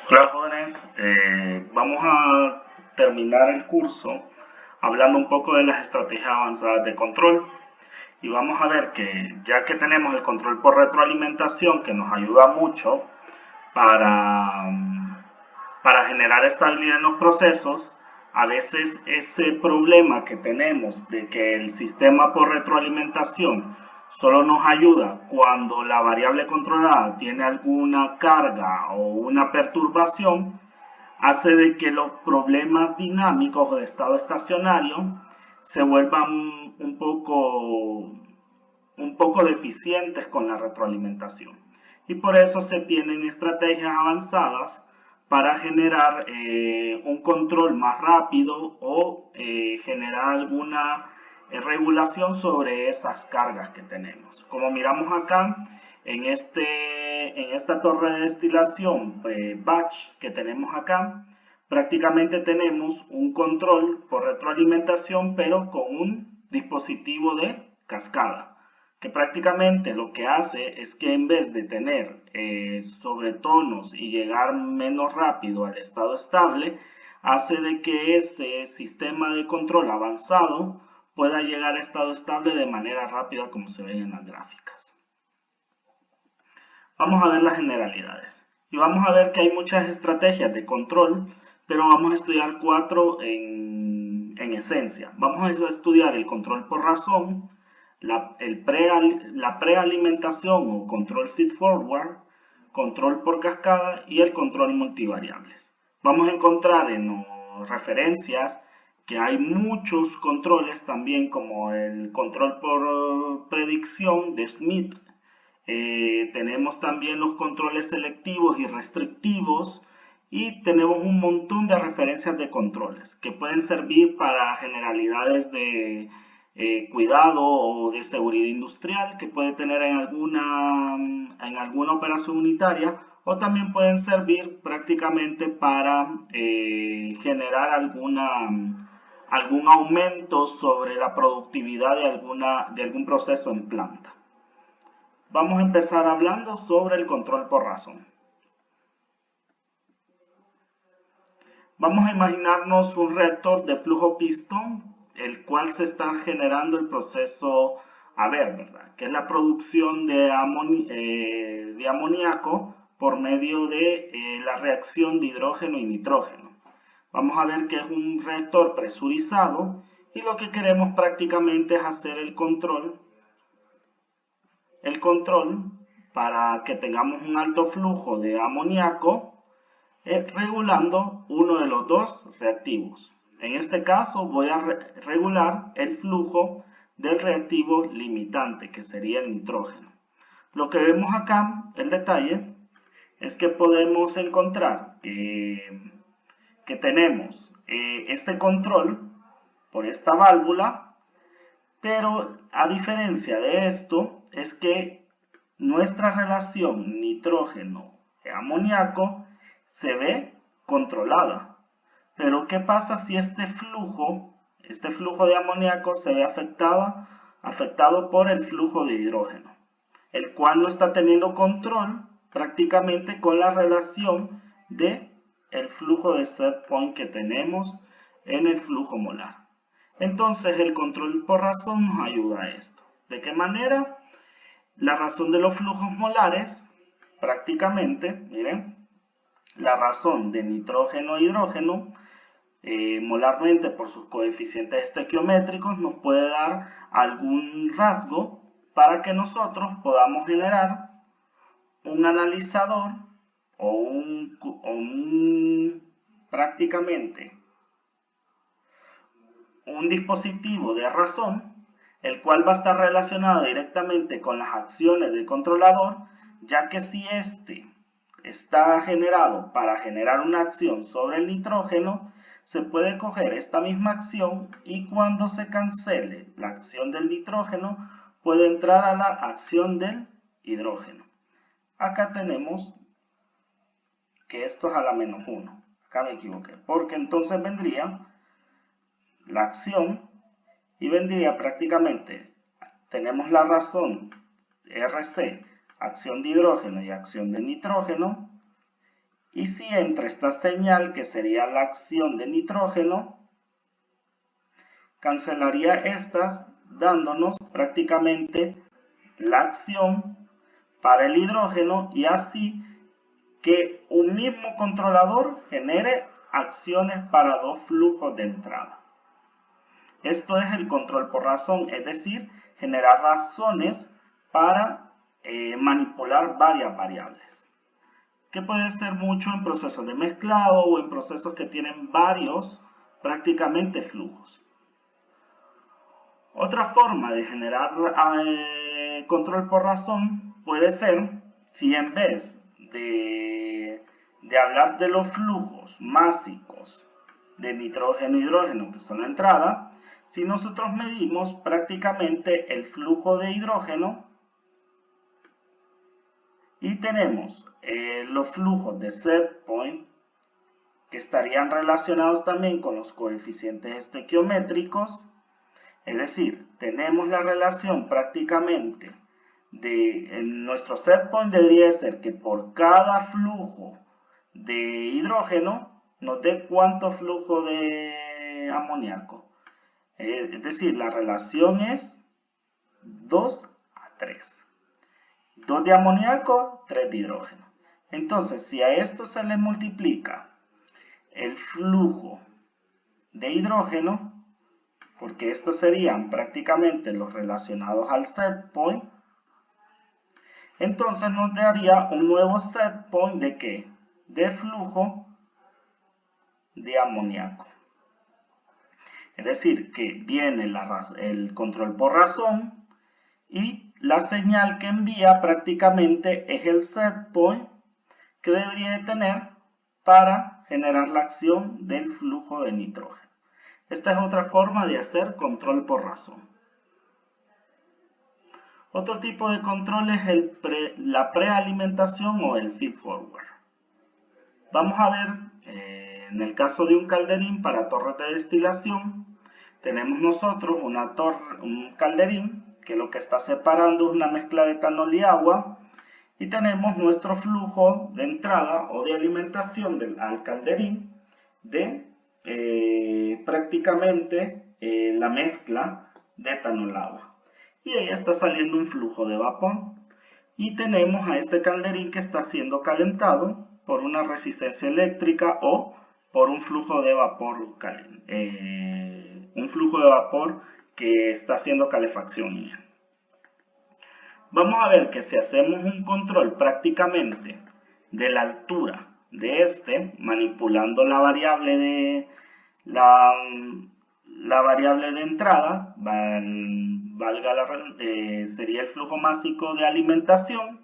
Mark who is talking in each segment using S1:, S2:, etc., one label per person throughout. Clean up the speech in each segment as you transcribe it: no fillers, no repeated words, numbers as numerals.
S1: Hola jóvenes, vamos a terminar el curso hablando un poco de las estrategias avanzadas de control y vamos a ver que ya que tenemos el control por retroalimentación que nos ayuda mucho para, para generar estabilidad en los procesos, a veces ese problema que tenemos de que el sistema por retroalimentación solo nos ayuda cuando la variable controlada tiene alguna carga o una perturbación, hace de que los problemas dinámicos o de estado estacionario se vuelvan un poco deficientes con la retroalimentación. Y por eso se tienen estrategias avanzadas para generar un control más rápido o generar alguna regulación sobre esas cargas que tenemos. Como miramos acá, en esta torre de destilación batch que tenemos acá, prácticamente tenemos un control por retroalimentación, pero con un dispositivo de cascada, que prácticamente lo que hace es que en vez de tener sobretonos y llegar menos rápido al estado estable, hace de que ese sistema de control avanzado pueda llegar a estado estable de manera rápida, como se ven en las gráficas. Vamos a ver las generalidades y vamos a ver que hay muchas estrategias de control, pero vamos a estudiar cuatro en esencia. Vamos a estudiar el control por razón, la prealimentación o control feed-forward, control por cascada y el control multivariables. Vamos a encontrar en las referencias que hay muchos controles también, como el control por predicción de Smith. Tenemos también los controles selectivos y restrictivos, y tenemos un montón de referencias de controles que pueden servir para generalidades de cuidado o de seguridad industrial que puede tener en alguna operación unitaria, o también pueden servir prácticamente para generar algún aumento sobre la productividad de algún proceso en planta. Vamos a empezar hablando sobre el control por razón. Vamos a imaginarnos un reactor de flujo pistón, el cual se está generando el proceso ¿verdad? Que es la producción de amoníaco por medio de la reacción de hidrógeno y nitrógeno. Vamos a ver que es un reactor presurizado y lo que queremos prácticamente es hacer el control para que tengamos un alto flujo de amoníaco, regulando uno de los dos reactivos. En este caso voy a regular el flujo del reactivo limitante, que sería el nitrógeno. Lo que vemos acá, el detalle, es que podemos encontrar que tenemos este control por esta válvula, pero a diferencia de esto, es que nuestra relación nitrógeno-amoníaco se ve controlada. Pero ¿qué pasa si este flujo de amoníaco se ve afectado por el flujo de hidrógeno, el cual no está teniendo control prácticamente con la relación de el flujo de set point que tenemos en el flujo molar? Entonces el control por razón nos ayuda a esto. ¿De qué manera? La razón de los flujos molares, prácticamente, miren, la razón de nitrógeno e hidrógeno, molarmente por sus coeficientes estequiométricos, nos puede dar algún rasgo para que nosotros podamos generar un analizador o prácticamente un dispositivo de razón, el cual va a estar relacionado directamente con las acciones del controlador, ya que si este está generado para generar una acción sobre el nitrógeno, se puede coger esta misma acción y cuando se cancele la acción del nitrógeno, puede entrar a la acción del hidrógeno. Acá tenemos que esto es a la menos 1. Acá me equivoqué, porque entonces vendría la acción y vendría prácticamente, tenemos la razón RC acción de hidrógeno y acción de nitrógeno. Y si entra esta señal, que sería la acción de nitrógeno, cancelaría estas, dándonos prácticamente la acción para el hidrógeno, y así que un mismo controlador genere acciones para dos flujos de entrada. Esto es el control por razón, es decir, generar razones para manipular varias variables, que puede ser mucho en procesos de mezclado o en procesos que tienen varios prácticamente flujos. Otra forma de generar control por razón puede ser si en vez de hablar de los flujos másicos de nitrógeno e hidrógeno, que son la entrada, si nosotros medimos prácticamente el flujo de hidrógeno y tenemos los flujos de set point, que estarían relacionados también con los coeficientes estequiométricos, es decir, tenemos la relación prácticamente de nuestro set point debería ser que por cada flujo de hidrógeno nos dé cuánto flujo de amoníaco. Es decir, la relación es 2 a 3. 2 de amoníaco, 3 de hidrógeno. Entonces, si a esto se le multiplica el flujo de hidrógeno, porque estos serían prácticamente los relacionados al set point, entonces nos daría un nuevo set point de ¿qué? De flujo de amoníaco. Es decir, que viene el control por razón y la señal que envía prácticamente es el set point que debería de tener para generar la acción del flujo de nitrógeno. Esta es otra forma de hacer control por razón. Otro tipo de control es la prealimentación o el feed forward. Vamos a ver, en el caso de un calderín para torres de destilación, tenemos nosotros un calderín que lo que está separando es una mezcla de etanol y agua, y tenemos nuestro flujo de entrada o de alimentación al calderín de prácticamente la mezcla de etanol-agua. Y ahí está saliendo un flujo de vapor. Y tenemos a este calderín que está siendo calentado por una resistencia eléctrica o por un flujo de vapor que está haciendo calefacción. Vamos a ver que si hacemos un control prácticamente de la altura de este, manipulando la variable de entrada, sería el flujo másico de alimentación,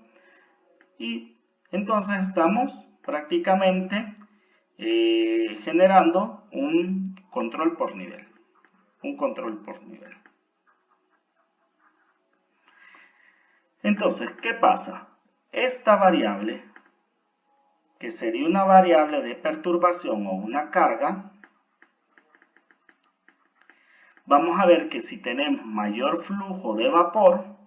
S1: y entonces estamos prácticamente generando un control por nivel. Entonces, ¿qué pasa? Esta variable, que sería una variable de perturbación o una carga, vamos a ver que si tenemos mayor flujo de vapor,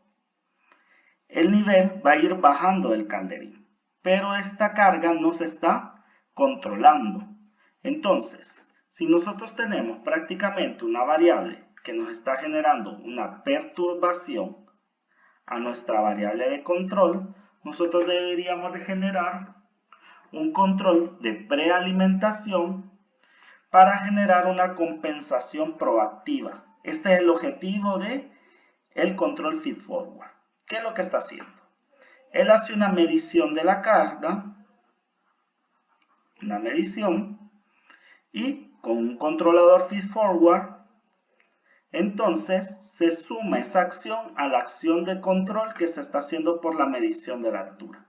S1: el nivel va a ir bajando del calderín, pero esta carga no se está controlando. Entonces, si nosotros tenemos prácticamente una variable que nos está generando una perturbación a nuestra variable de control, nosotros deberíamos de generar un control de prealimentación para generar una compensación proactiva. Este es el objetivo de el control feed forward. ¿Qué es lo que está haciendo? Él hace una medición de la carga, y con un controlador feed forward, entonces se suma esa acción a la acción de control que se está haciendo por la medición de la altura.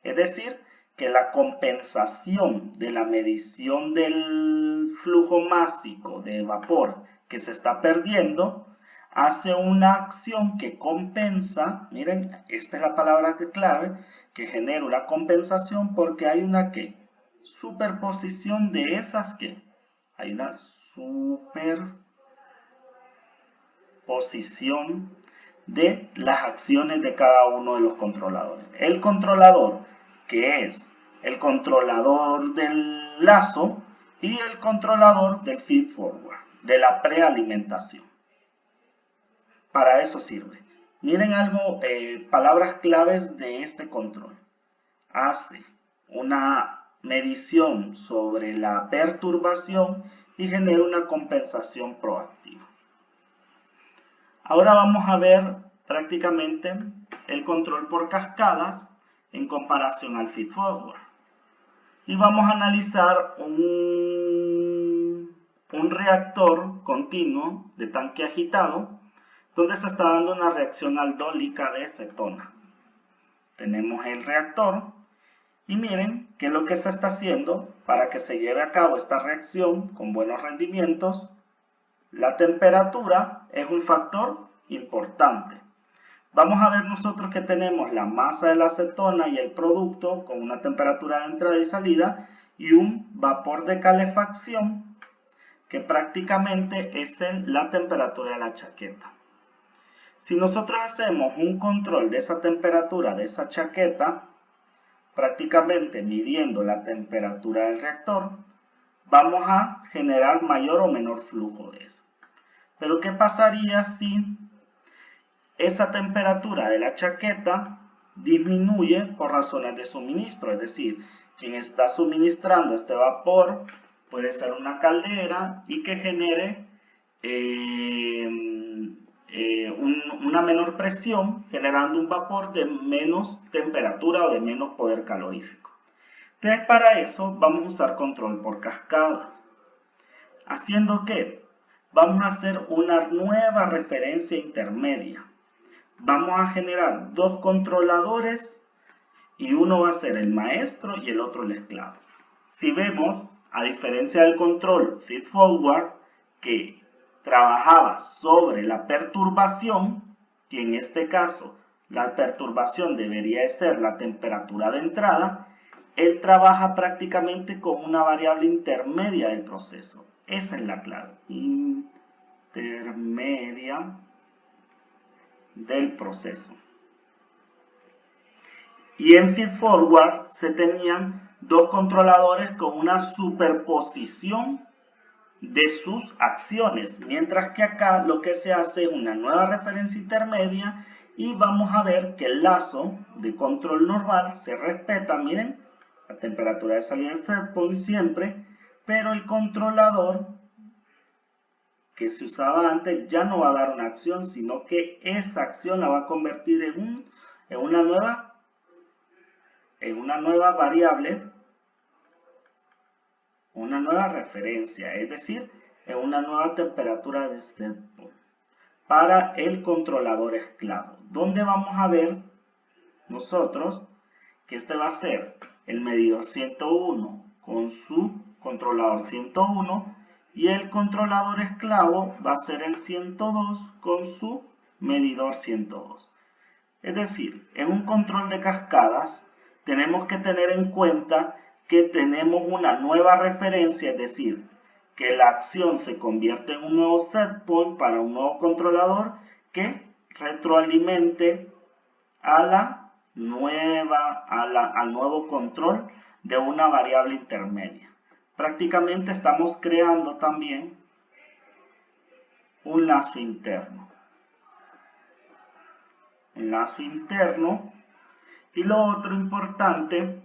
S1: Es decir, que la compensación de la medición del flujo másico de vapor que se está perdiendo hace una acción que compensa. Miren, esta es la palabra clave, que genera una compensación porque hay una superposición de esas hay una superposición de las acciones de cada uno de los controladores. El controlador, que es el controlador del lazo, y el controlador del feed forward, de la prealimentación. Para eso sirve. Miren algo, palabras claves de este control. Hace una medición sobre la perturbación y genera una compensación proactiva. Ahora vamos a ver prácticamente el control por cascadas en comparación al feed forward. Y vamos a analizar un reactor continuo de tanque agitado donde se está dando una reacción aldólica de cetona. Tenemos el reactor y miren qué es lo que se está haciendo para que se lleve a cabo esta reacción con buenos rendimientos. La temperatura es un factor importante. Vamos a ver nosotros que tenemos la masa de la acetona y el producto con una temperatura de entrada y salida y un vapor de calefacción que prácticamente es la temperatura de la chaqueta. Si nosotros hacemos un control de esa temperatura de esa chaqueta, prácticamente midiendo la temperatura del reactor, vamos a generar mayor o menor flujo de eso. Pero ¿qué pasaría si esa temperatura de la chaqueta disminuye por razones de suministro? Es decir, quien está suministrando este vapor puede ser una caldera y que genere una menor presión, generando un vapor de menos temperatura o de menos poder calorífico. Entonces, para eso vamos a usar control por cascadas. Haciendo que vamos a hacer una nueva referencia intermedia. Vamos a generar dos controladores y uno va a ser el maestro y el otro el esclavo. Si vemos, a diferencia del control feed forward, que trabajaba sobre la perturbación, que en este caso la perturbación debería de ser la temperatura de entrada, él trabaja prácticamente con una variable intermedia del proceso. Esa es la clave, intermedia del proceso. Y en feed forward se tenían dos controladores con una superposición de sus acciones, mientras que acá lo que se hace es una nueva referencia intermedia y vamos a ver que el lazo de control normal se respeta. Miren, la temperatura de salida del set point siempre, pero el controlador que se usaba antes ya no va a dar una acción, sino que esa acción la va a convertir en una nueva variable, una nueva referencia, es decir, en una nueva temperatura de set point para el controlador esclavo, donde vamos a ver nosotros que este va a ser el medidor 101 con su controlador 101 y el controlador esclavo va a ser el 102 con su medidor 102. Es decir, en un control de cascadas tenemos que tener en cuenta que tenemos una nueva referencia, es decir, que la acción se convierte en un nuevo set point para un nuevo controlador que retroalimente al nuevo control de una variable intermedia. Prácticamente estamos creando también un lazo interno. Un lazo interno. Y lo otro importante,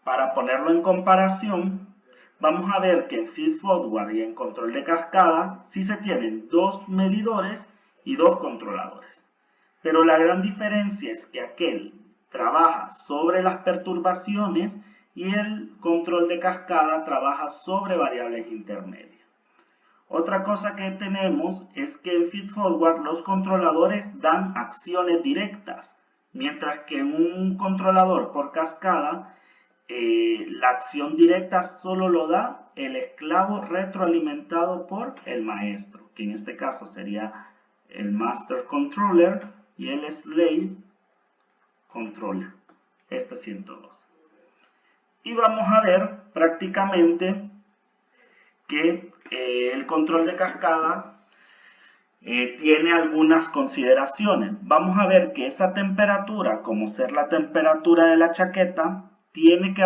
S1: para ponerlo en comparación, vamos a ver que en feed forward y en control de cascada sí se tienen dos medidores y dos controladores. Pero la gran diferencia es que aquel trabaja sobre las perturbaciones y el control de cascada trabaja sobre variables intermedias. Otra cosa que tenemos es que en feed forward los controladores dan acciones directas, mientras que en un controlador por cascada la acción directa solo lo da el esclavo retroalimentado por el maestro, que en este caso sería el master controller y el slave controller, este 102. Y vamos a ver prácticamente que el control de cascada tiene algunas consideraciones. Vamos a ver que esa temperatura, como ser la temperatura de la chaqueta, tiene que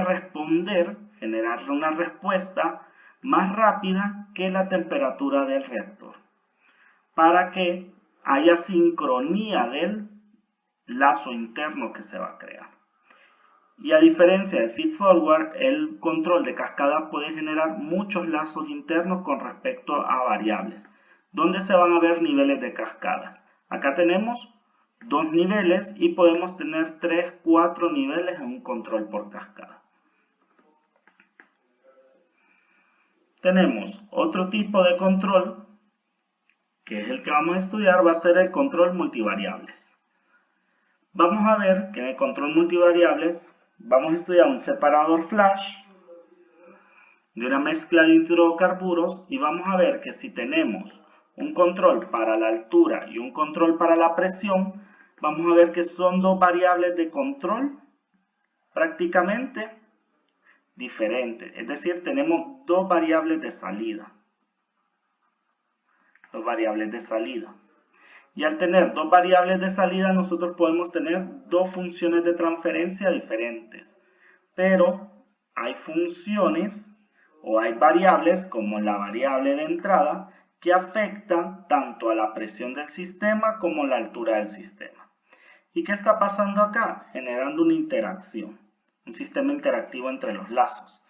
S1: generar una respuesta más rápida que la temperatura del reactor, para que haya sincronía del lazo interno que se va a crear. Y a diferencia del feed-forward, el control de cascada puede generar muchos lazos internos con respecto a variables, donde se van a ver niveles de cascadas. Acá tenemos 2 niveles y podemos tener 3, 4 niveles en un control por cascada. Tenemos otro tipo de control, que es el que vamos a estudiar, va a ser el control multivariables. Vamos a ver que en el control multivariables vamos a estudiar un separador flash de una mezcla de hidrocarburos y vamos a ver que si tenemos un control para la altura y un control para la presión, vamos a ver que son 2 variables de control prácticamente diferentes. Es decir, tenemos 2 variables de salida. 2 variables de salida. Y al tener 2 variables de salida, nosotros podemos tener 2 funciones de transferencia diferentes. Pero hay funciones o hay variables como la variable de entrada que afectan tanto a la presión del sistema como la altura del sistema. ¿Y qué está pasando acá? Generando una interacción, un sistema interactivo entre los lazos.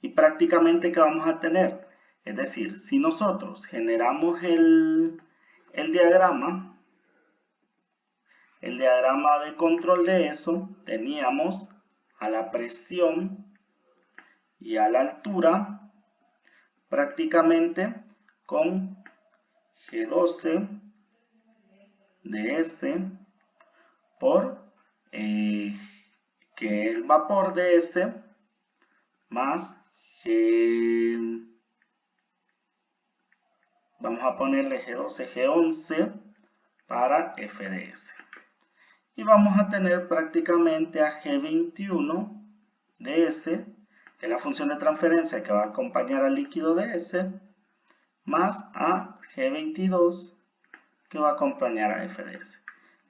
S1: Y prácticamente, ¿qué vamos a tener? Es decir, si nosotros generamos el diagrama de control de eso, teníamos a la presión y a la altura prácticamente con G12 de S por que el vapor de S más G, vamos a ponerle G12, G11 para F de S. Y vamos a tener prácticamente a G21 de S, que es la función de transferencia que va a acompañar al líquido de S, más a G22 que va a acompañar a F de S.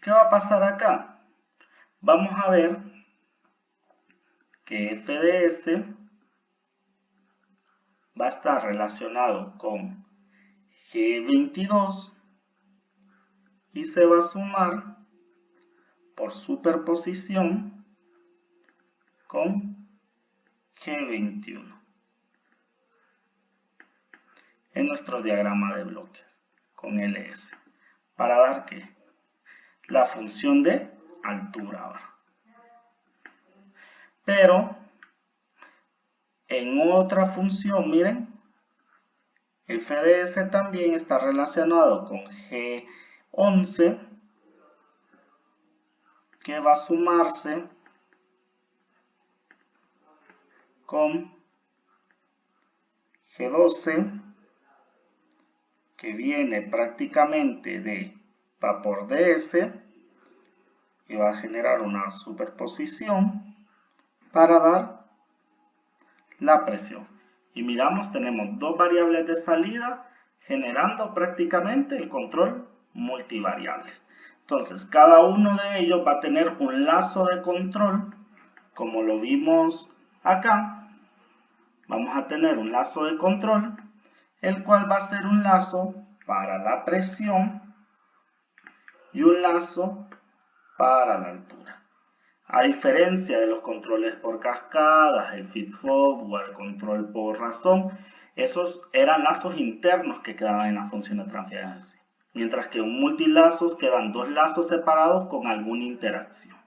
S1: ¿Qué va a pasar acá? Vamos a ver que F de S va a estar relacionado con G22 y se va a sumar por superposición con G21 en nuestro diagrama de bloques con LS, para dar que la función de altura ahora. Pero en otra función, miren, F de S también está relacionado con G11, que va a sumarse con G12, que viene prácticamente de vapor de S, y va a generar una superposición para dar la presión. Y miramos, tenemos 2 variables de salida generando prácticamente el control multivariables. Entonces, cada uno de ellos va a tener un lazo de control, como lo vimos acá. Vamos a tener un lazo de control, el cual va a ser un lazo para la presión y un lazo para la altura. A diferencia de los controles por cascadas, el feed-forward, el control por razón, esos eran lazos internos que quedaban en la función de transferencia. Mientras que en un multilazos quedan 2 lazos separados con alguna interacción.